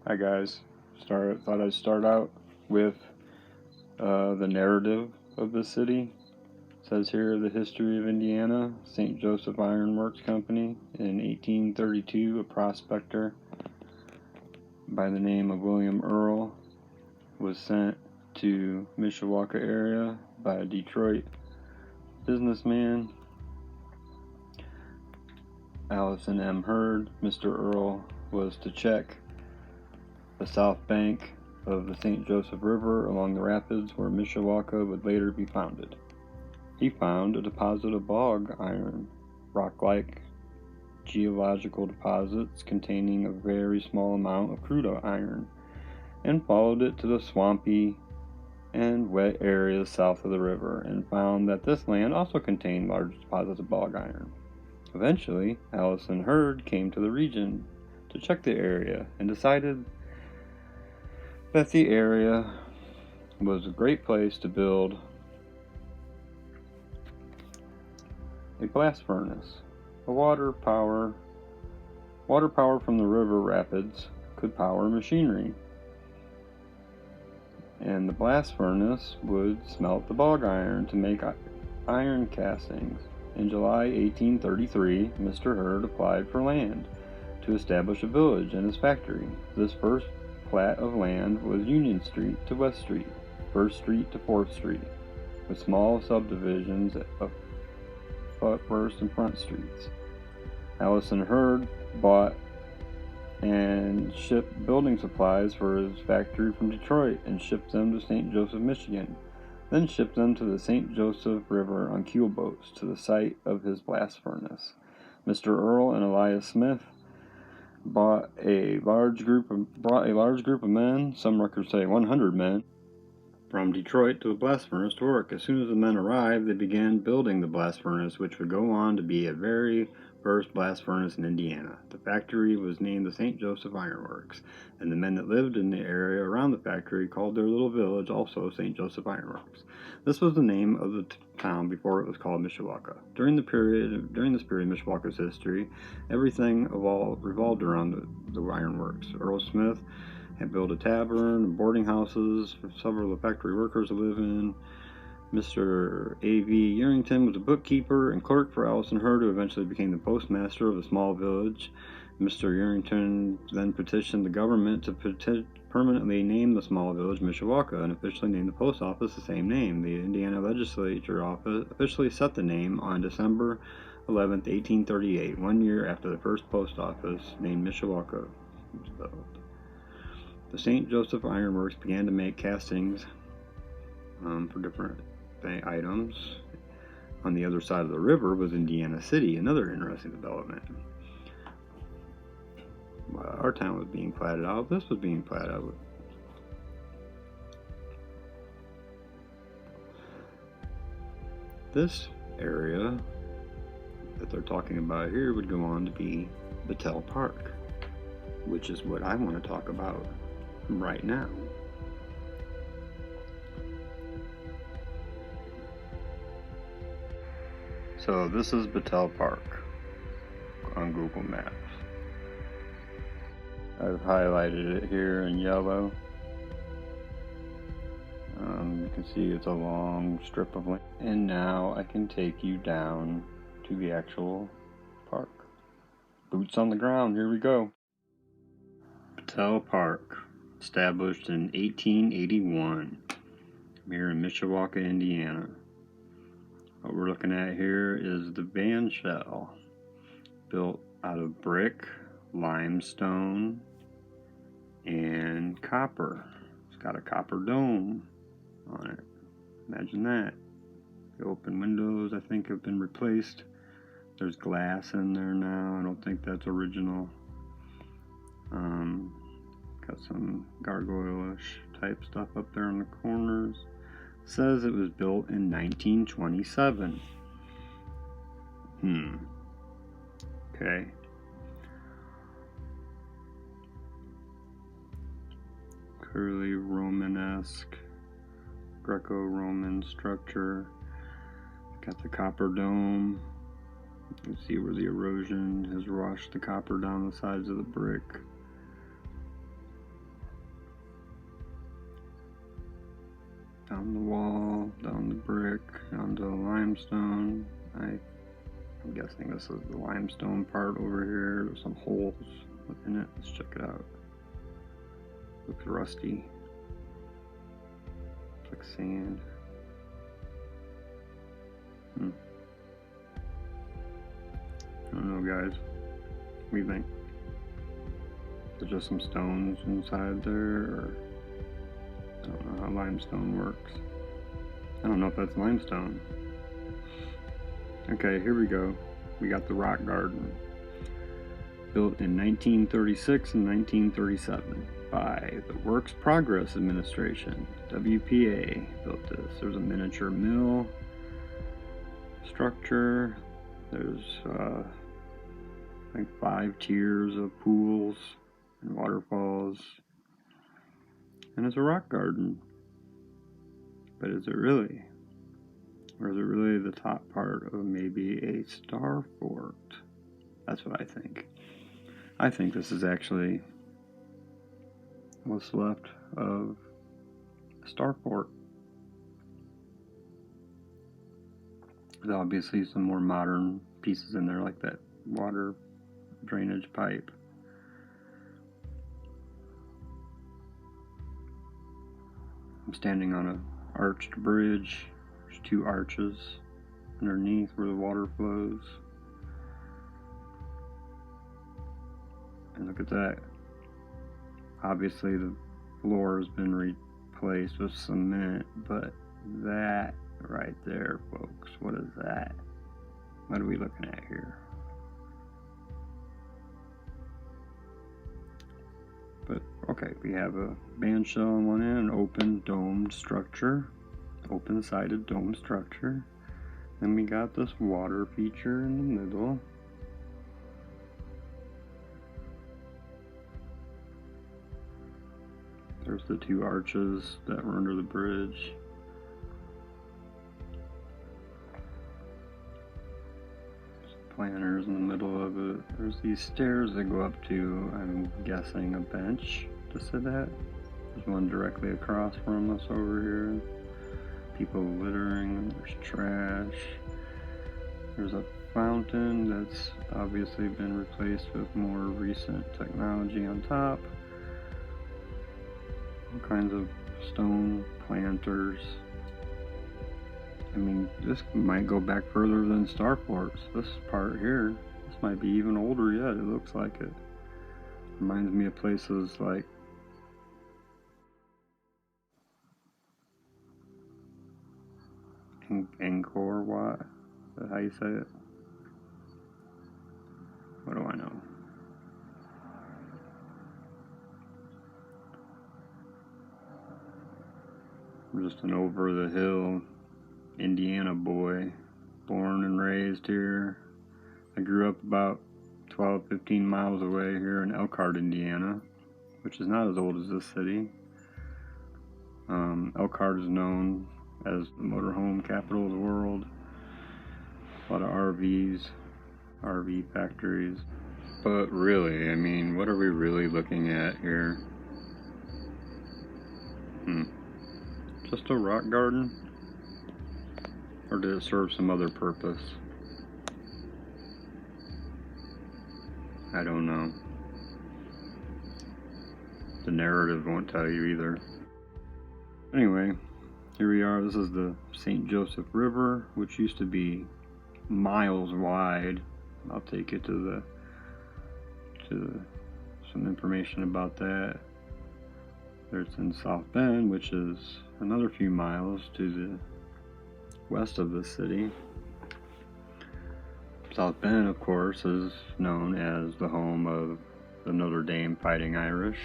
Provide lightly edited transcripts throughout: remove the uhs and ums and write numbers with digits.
Hi guys, thought I'd start out with the narrative of the city. It says here the history of Indiana. St. Joseph Iron Works Company. In 1832, a prospector by the name of William Earl was sent to Mishawaka area by a Detroit businessman, Allison M. Hurd. Mr. Earl was to check the south bank of the St. Joseph River along the rapids where Mishawaka would later be founded. He found a deposit of bog iron, rock-like geological deposits containing a very small amount of crude iron, and followed it to the swampy and wet areas south of the river, and found that this land also contained large deposits of bog iron. Eventually, Allison Hurd came to the region to check the area and decided that the area was a great place to build a blast furnace. Water power from the river rapids could power machinery, and the blast furnace would smelt the bog iron to make iron castings. In July 1833, Mr. Hurd applied for land to establish a village and his factory. This first plat of land was Union Street to West Street, 1st Street to 4th Street, with small subdivisions of First and Front Streets. Allison Hurd bought and shipped building supplies for his factory from Detroit and shipped them to St. Joseph, Michigan, then shipped them to the St. Joseph River on keel boats to the site of his blast furnace. Mr. Earl and Elias Smith brought a large group of men, some records say 100 men, from Detroit to the blast furnace to work. As soon as the men arrived, they began building the blast furnace, which would go on to be a very first blast furnace in Indiana. The factory was named the St. Joseph Iron Works, and the men that lived in the area around the factory called their little village also St. Joseph Iron Works. This was the name of the town before it was called Mishawaka. During this period of Mishawaka's history, everything revolved around the ironworks. Earl Smith had built a tavern and boarding houses for several of the factory workers to live in. Mr. A.V. Yerington was a bookkeeper and clerk for Allison Hurd, who eventually became the postmaster of the small village. Mr. Yerington then petitioned the government to permanently name the small village Mishawaka and officially named the post office the same name. The Indiana legislature officially set the name on December 11, 1838, 1 year after the first post office named Mishawaka was built. The St. Joseph Iron Works began to make castings for different items. On the other side of the river was Indiana City, another interesting development. While our town was being platted out, this was being platted out. This area that they're talking about here would go on to be Battell Park, which is what I want to talk about right now. So this is Battell Park on Google Maps. I've highlighted it here in yellow. You can see it's a long strip of land. And now I can take you down to the actual park. Boots on the ground, here we go. Battell Park, established in 1881, here in Mishawaka, Indiana. What we're looking at here is the band shell, built out of brick, limestone, and copper. It's got a copper dome on it. Imagine that. The open windows, I think, have been replaced. There's glass in there now. I don't think that's original. Got some gargoyle-ish type stuff up there in the corners. Says it was built in 1927. Okay. Clearly Romanesque, Greco-Roman structure. Got the copper dome. You can see where the erosion has washed the copper down the sides of the brick. down the wall, down the brick, onto the limestone. I'm guessing this is the limestone part over here. There's some holes within it. Let's check it out. Looks rusty. It's like sand. I don't know, guys. What do you think? Is it just some stones inside there, or I don't know how limestone works. I don't know if that's limestone. Okay, here we go. We got the rock garden. Built in 1936 and 1937 by the Works Progress Administration. WPA built this. There's a miniature mill structure. There's like 5 tiers of pools and waterfalls. And it's a rock garden. But is it really? Or is it really the top part of maybe a star fort? That's what I think. I think this is actually what's left of a star fort. There's obviously some more modern pieces in there, like that water drainage pipe. I'm standing on an arched bridge. There's 2 arches underneath where the water flows. And look at that. Obviously the floor has been replaced with cement, but that right there, folks, what is that? What are we looking at here? But okay, we have a bandshell on one end, an open domed structure, open-sided dome structure. Then we got this water feature in the middle. There's the 2 arches that were under the bridge. Planters in the middle of it. There's these stairs that go up to, I'm guessing, a bench to sit at. There's one directly across from us over here. People littering, there's trash. There's a fountain that's obviously been replaced with more recent technology on top. All kinds of stone planters. I mean, this might go back further than star forts. This part here, this might be even older yet. It looks like it. Reminds me of places like Angkor Wat. Is that how you say it? What do I know? I'm just an over-the-hill Indiana boy, born and raised here. I grew up about 12-15 miles away here in Elkhart, Indiana, which is not as old as this city. Elkhart is known as the motorhome capital of the world. A lot of RVs, RV factories. But really, I mean, what are we really looking at here? Just a rock garden? Or did it serve some other purpose? I don't know. The narrative won't tell you either. Anyway, here we are. This is the St. Joseph River, which used to be miles wide. I'll take you to some information about that. There's in South Bend, which is another few miles to the west of the city. South Bend, of course, is known as the home of the Notre Dame Fighting Irish.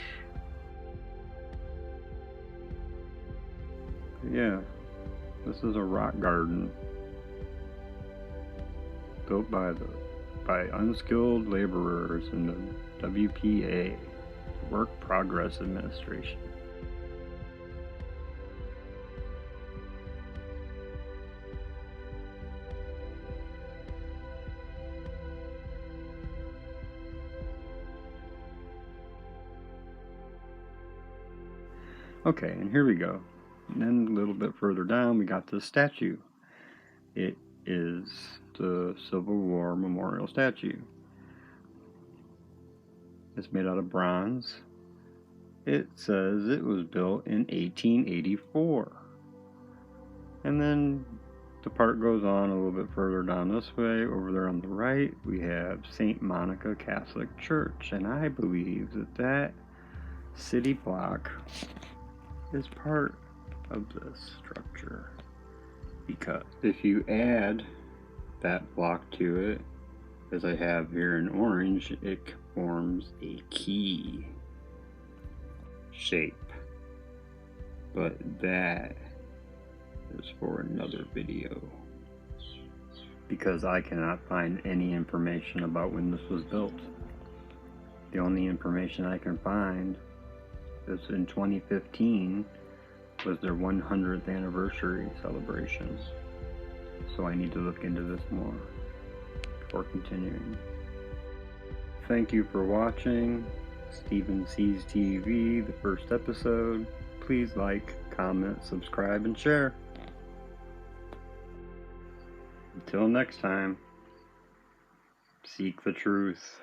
But yeah, this is a rock garden built by unskilled laborers in the WPA, Work Progress Administration. Okay, and here we go. And then a little bit further down, we got the statue. It is the Civil War Memorial statue. It's made out of bronze. It says it was built in 1884. And then the part goes on a little bit further down this way. Over there on the right, we have St. Monica Catholic Church. And I believe that city block is part of this structure. Because if you add that block to it, as I have here in orange, it forms a key shape. But that is for another video, because I cannot find any information about when this was built. The only information I can find is in 2015 was their 100th anniversary celebrations. So I need to look into this more before continuing. Thank you for watching Stephen Sees TV, the first episode. Please like, comment, subscribe, and share. Until next time, seek the truth.